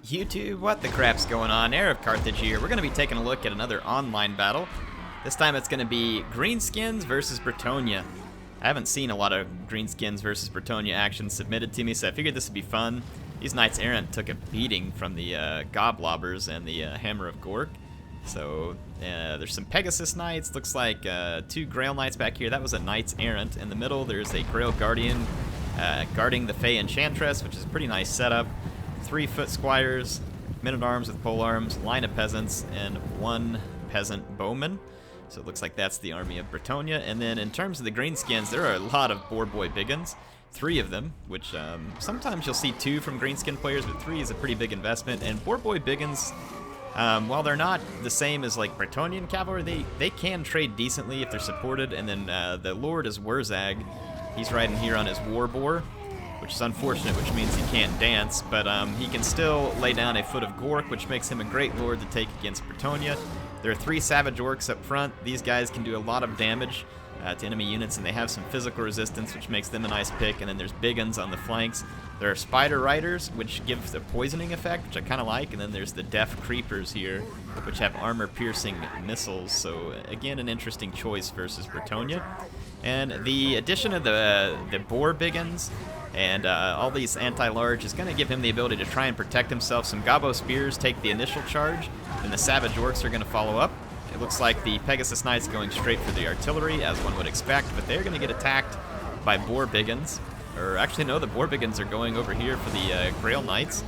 YouTube, what the crap's going on? HeirofCarthage here. We're going to be taking a look at another online battle. This time it's going to be Greenskins versus Bretonnia. I haven't seen a lot of Greenskins versus Bretonnia action submitted to me, so I figured this would be fun. These Knights Errant took a beating from the Goblobbers and the Hammer of Gork. So there's some Pegasus Knights, looks like 2 Grail Knights back here. That was a Knights Errant. In the middle there's a Grail Guardian guarding the Fey Enchantress, which is a pretty nice setup. 3 Foot Squires, Men-at-Arms with polearms, line of peasants, and 1 peasant bowman. So it looks like that's the army of Bretonnia. And then in terms of the Greenskins, there are a lot of Boar Boy Biggins. 3 of them, which sometimes you'll see 2 from Greenskin players, but 3 is a pretty big investment. And Boar Boy Biggins, while they're not the same as like Bretonnian cavalry, they can trade decently if they're supported. And then the Lord is Wurzag. He's riding here on his War Boar, which is unfortunate, which means he can't dance, but he can still lay down a Foot of Gork, which makes him a great lord to take against Bretonnia. There are 3 Savage Orcs up front. These guys can do a lot of damage to enemy units, and they have some physical resistance, which makes them a nice pick. And then there's Biggins on the flanks. There are Spider Riders, which gives the poisoning effect, which I kind of like, and then there's the Deaf Creepers here, which have armor-piercing missiles, so again, an interesting choice versus Bretonnia. And the addition of the Boar Biggins and all these anti-large is going to give him the ability to try and protect himself. Some Gobbo Spears take the initial charge, and the Savage Orcs are going to follow up. It looks like the Pegasus Knights going straight for the artillery, as one would expect, but they're going to get attacked by Boar Biggins. Or actually, no, the Boar Biggins are going over here for the Grail Knights.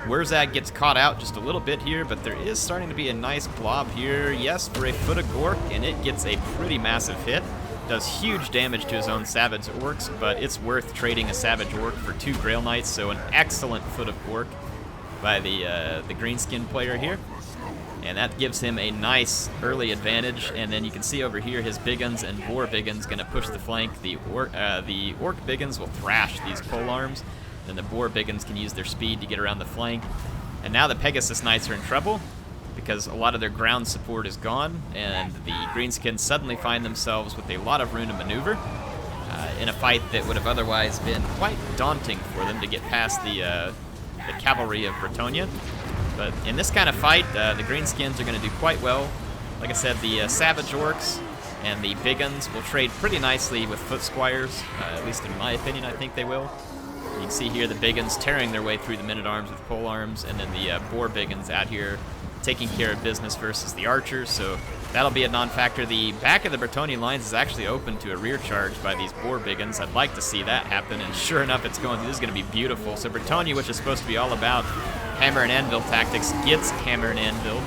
Wurzag gets caught out just a little bit here, but there is starting to be a nice blob here. Yes, for a Foot of Gork, and it gets a pretty massive hit. Does huge damage to his own Savage Orcs, but it's worth trading a Savage Orc for 2 Grail Knights, so an excellent Foot of Gork by the Greenskin player here. And that gives him a nice early advantage, and then you can see over here his Biggins and Boar Biggins going to push the flank. The Orc Biggins will thrash these polearms, and the Boar Biggins can use their speed to get around the flank. And now the Pegasus Knights are in trouble, because a lot of their ground support is gone, and the Greenskins suddenly find themselves with a lot of room to maneuver in a fight that would have otherwise been quite daunting for them to get past the cavalry of Bretonnia. But in this kind of fight, the Greenskins are going to do quite well. Like I said, the Savage Orcs and the Biggins will trade pretty nicely with Foot Squires, at least in my opinion, I think they will. You can see here the Biggins tearing their way through the Men-at-Arms with polearms, and then the Boar Biggins out here taking care of business versus the archers, so that'll be a non-factor. The back of the Bretonnian lines is actually open to a rear charge by these Boar Biggins. I'd like to see that happen, and sure enough, it's going. This is going to be beautiful. So Bretonnia, which is supposed to be all about hammer and anvil tactics, gets hammer and anvil.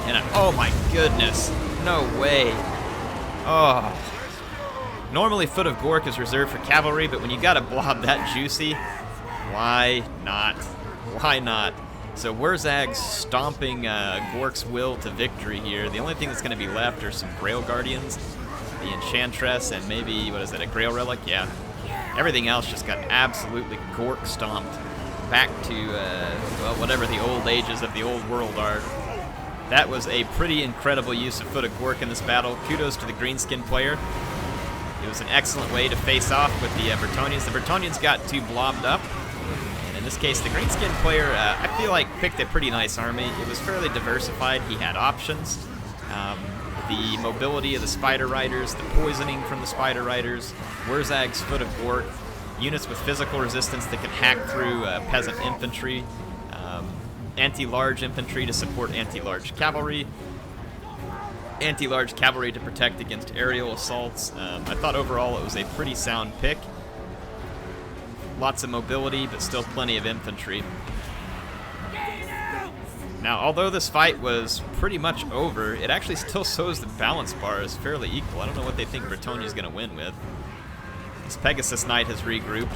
And oh my goodness, no way. Oh. Normally, Foot of Gork is reserved for cavalry, but when you got a blob that juicy, why not? Why not? So Wurzag's stomping Gork's will to victory here. The only thing that's going to be left are some Grail Guardians, the Enchantress, and maybe, what is it, a Grail Relic? Yeah. Everything else just got absolutely Gork stomped back to, well, whatever the old ages of the old world are. That was a pretty incredible use of Foot of Gork in this battle. Kudos to the Greenskin player. It was an excellent way to face off with the Bretonnians. The Bretonnians got too blobbed up. In this case, the Greenskin player, I feel like, picked a pretty nice army. It was fairly diversified. He had options. The mobility of the Spider Riders, the poisoning from the Spider Riders, Wurzag's Foot of Gork, units with physical resistance that can hack through peasant infantry, anti-large infantry to support anti-large cavalry, anti-large cavalry to protect against aerial assaults. I thought overall it was a pretty sound pick. Lots of mobility, but still plenty of infantry. Now, although this fight was pretty much over, it actually still shows the balance bar is fairly equal. I don't know what they think Bretonnia's going to win with. This Pegasus Knight has regrouped.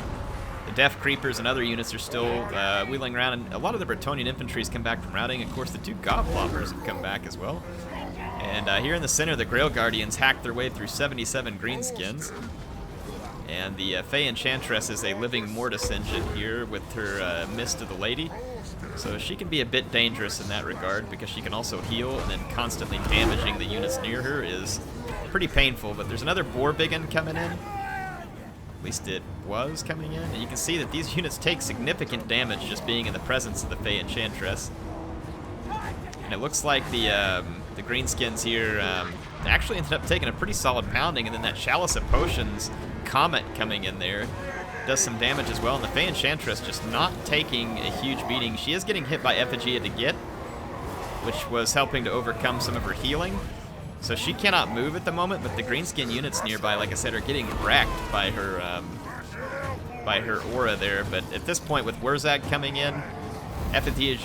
The Deaf Creepers and other units are still wheeling around, and a lot of the Bretonnian infantry's come back from routing. Of course, the 2 Goblobbers have come back as well. And here in the center, the Grail Guardians hacked their way through 77 Greenskins. And the Fey Enchantress is a living Mortis engine here with her Mist of the Lady. So she can be a bit dangerous in that regard because she can also heal, and then constantly damaging the units near her is pretty painful. But there's another Boar Biggin coming in. At least it was coming in. And you can see that these units take significant damage just being in the presence of the Fey Enchantress. And it looks like the Greenskins here actually ended up taking a pretty solid pounding, and then that Chalice of Potions Comet coming in there does some damage as well. And the Fey Enchantress just not taking a huge beating. She is getting hit by Effigy to get, which was helping to overcome some of her healing. So she cannot move at the moment, but the Greenskin units nearby, like I said, are getting wrecked by her aura there. But at this point, with Wurzag coming in, Effigy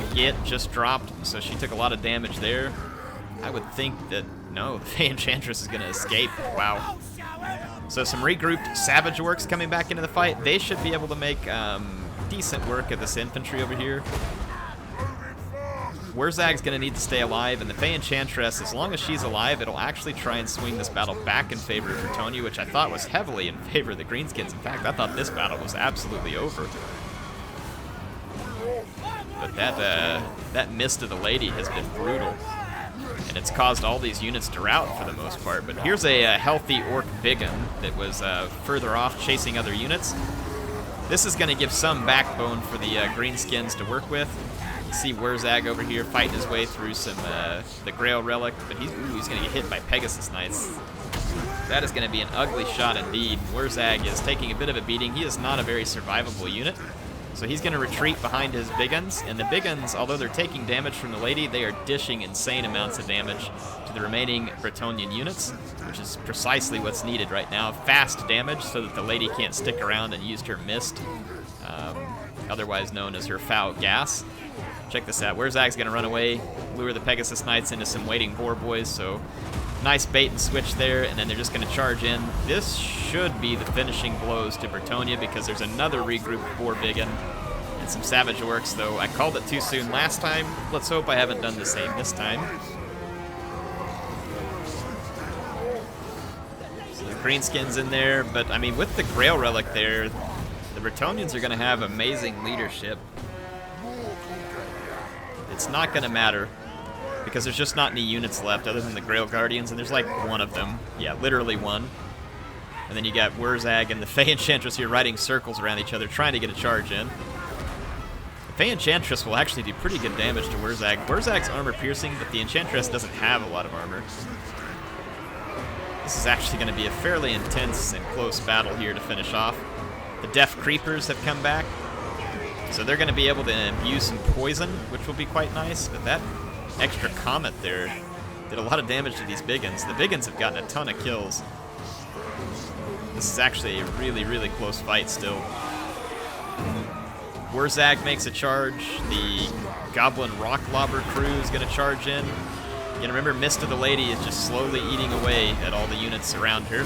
just dropped, so she took a lot of damage there. I would think that, no, the Fey Enchantress is going to escape. Wow. So some regrouped Savage Orcs coming back into the fight. They should be able to make decent work of this infantry over here. Wurzag's going to need to stay alive, and the Fey Enchantress, as long as she's alive, it'll actually try and swing this battle back in favor of Bretonia, which I thought was heavily in favor of the Greenskins. In fact, I thought this battle was absolutely over. But that Mist of the Lady has been brutal, and it's caused all these units to rout for the most part. But here's a healthy Orc Biggin that was further off chasing other units. This is going to give some backbone for the Greenskins to work with. You see Wurzag over here fighting his way through some the Grail Relic, but he's going to get hit by Pegasus Knights. That is going to be an ugly shot indeed. Wurzag is taking a bit of a beating. He is not a very survivable unit. So he's going to retreat behind his Biggins, and the Biggins, although they're taking damage from the Lady, they are dishing insane amounts of damage to the remaining Bretonian units, which is precisely what's needed right now. Fast damage so that the Lady can't stick around and use her Mist, otherwise known as her Foul Gas. Check this out. Wurzag's going to run away, lure the Pegasus Knights into some waiting Boar Boys, so nice bait and switch there, and then they're just going to charge in. This should be the finishing blows to Bretonia, because there's another regrouped Boar Biggin and some Savage Orcs, though I called it too soon last time. Let's hope I haven't done the same this time. So the Greenskins in there, but I mean, with the Grail Relic there, the Bretonians are going to have amazing leadership. It's not going to matter, because there's just not any units left other than the Grail Guardians, and there's like one of them. Yeah, literally one. And then you got Wurzag and the Fey Enchantress here riding circles around each other, trying to get a charge in. The Fey Enchantress will actually do pretty good damage to Wurzag. Wurzag's armor piercing, but the Enchantress doesn't have a lot of armor. This is actually going to be a fairly intense and close battle here to finish off. The Deaf Creepers have come back, so they're going to be able to imbue some poison, which will be quite nice, but that extra Comet there did a lot of damage to these Biggins. The Biggins have gotten a ton of kills. This is actually a really, really close fight still. Wurzag makes a charge. The Goblin Rock Lobber crew is going to charge in. Again, remember, Mist of the Lady is just slowly eating away at all the units around her.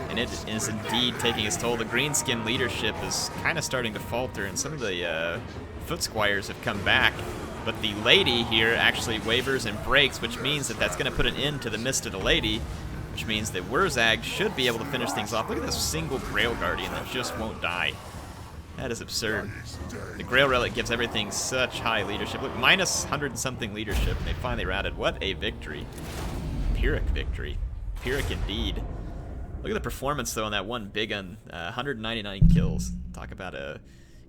And it is indeed taking its toll. The Greenskin leadership is kind of starting to falter, and some of the Foot Squires have come back. But the Lady here actually wavers and breaks, which means that that's going to put an end to the Mist of the Lady, which means that Wurzag should be able to finish things off. Look at this single Grail Guardian that just won't die. That is absurd. The Grail Relic gives everything such high leadership. Look, minus 100-something leadership, and they finally routed. What a victory. Pyrrhic victory. Pyrrhic indeed. Look at the performance, though, on that one Biggin. 199 kills. Talk about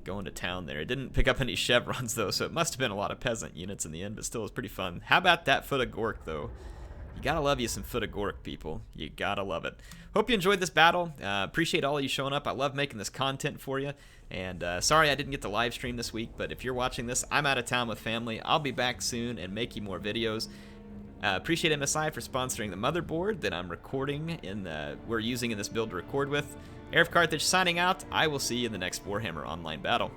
going to town there. It didn't pick up any chevrons, though, so it must have been a lot of peasant units in the end, but still, it was pretty fun. How about that Foot of Gork, though? You gotta love you some Foot of Gork, people. You gotta love it. Hope you enjoyed this battle. Appreciate all of you showing up. I love making this content for you. And sorry I didn't get to live stream this week, but if you're watching this, I'm out of town with family. I'll be back soon and make you more videos. Appreciate MSI for sponsoring the motherboard that I'm recording we're using in this build to record with. HeirofCarthage signing out. I will see you in the next Warhammer Online battle.